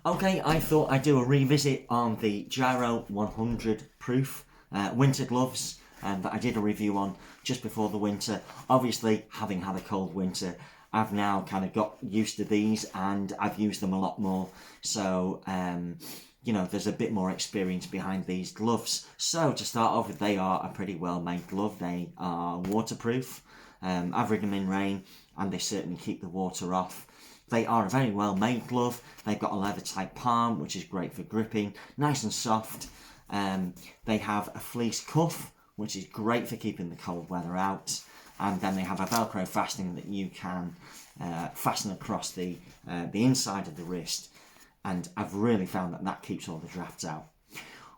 Okay, I thought I'd do a revisit on the Giro 100 proof winter gloves that I did a review on just before the winter. Obviously, having had a cold winter, I've now kind of got used to these and I've used them a lot more. So, there's a bit more experience behind these gloves. So to start off with, they are a pretty well made glove. They are waterproof. I've ridden them in rain and they certainly keep the water off. They are a very well made glove. They've got a leather type palm, which is great for gripping, nice and soft. They have a fleece cuff, which is great for keeping the cold weather out. And then they have a Velcro fastening that you can fasten across the inside of the wrist. And I've really found that keeps all the drafts out.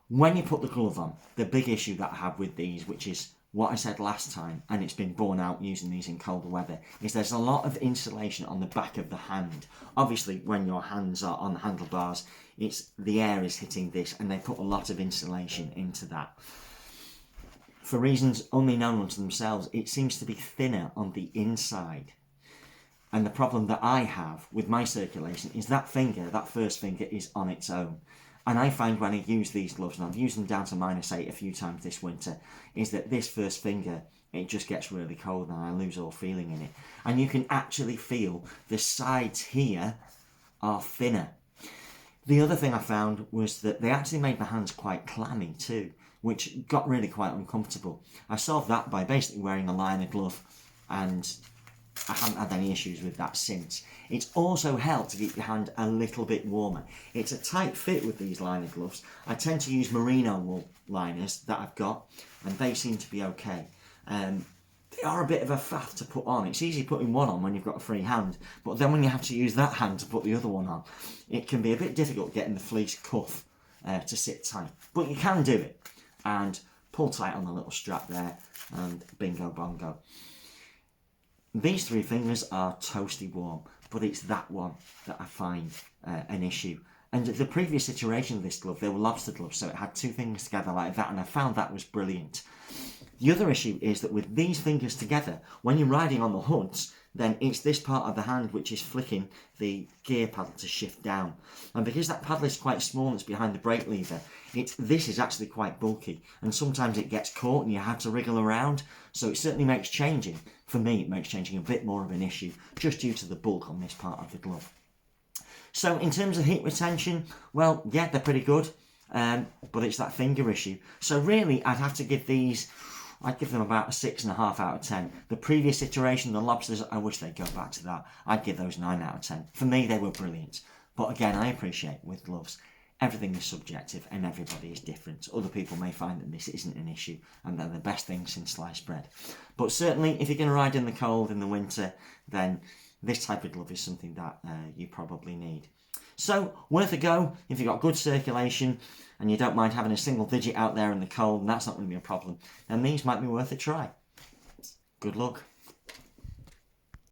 When you put the glove on, the big issue that I have with these, which is what I said last time, and it's been borne out using these in colder weather, is there's a lot of insulation on the back of the hand. Obviously, when your hands are on the handlebars, the air is hitting this, and they put a lot of insulation into that. For reasons only known unto themselves, it seems to be thinner on the inside. And the problem that I have with my circulation is that first finger is on its own. And I find when I use these gloves, and I've used them down to -8 a few times this winter, is that this first finger, it just gets really cold and I lose all feeling in it. And you can actually feel the sides here are thinner. The other thing I found was that they actually made my hands quite clammy too, which got really quite uncomfortable. I solved that by basically wearing a liner glove, and I haven't had any issues with that since. It's also helped to keep your hand a little bit warmer. It's a tight fit with these liner gloves. I tend to use merino wool liners that I've got, and they seem to be okay. They are a bit of a faff to put on. It's easy putting one on when you've got a free hand, but then when you have to use that hand to put the other one on, it can be a bit difficult getting the fleece cuff to sit tight. But you can do it, and pull tight on the little strap there, and bingo bongo. These three fingers are toasty warm, but it's that one that I find an issue. And the previous iteration of this glove, they were lobster gloves, so it had two fingers together like that, and I found that was brilliant. The other issue is that with these fingers together, when you're riding on the hoods, then it's this part of the hand which is flicking the gear paddle to shift down. And because that paddle is quite small and it's behind the brake lever, this is actually quite bulky, and sometimes it gets caught and you have to wriggle around. So it certainly makes changing, for me, it makes changing a bit more of an issue, just due to the bulk on this part of the glove. So in terms of heat retention, well, yeah, they're pretty good, but it's that finger issue. So really, I'd give them about a 6.5 out of 10. The previous iteration, the lobsters, I wish they'd go back to that. I'd give those 9 out of 10. For me, they were brilliant. But again, I appreciate with gloves, everything is subjective and everybody is different. Other people may find that this isn't an issue and they're the best thing since sliced bread. But certainly, if you're going to ride in the cold in the winter, then this type of glove is something that you probably need. So, worth a go if you've got good circulation and you don't mind having a single digit out there in the cold, and that's not going to be a problem, then these might be worth a try. Good luck.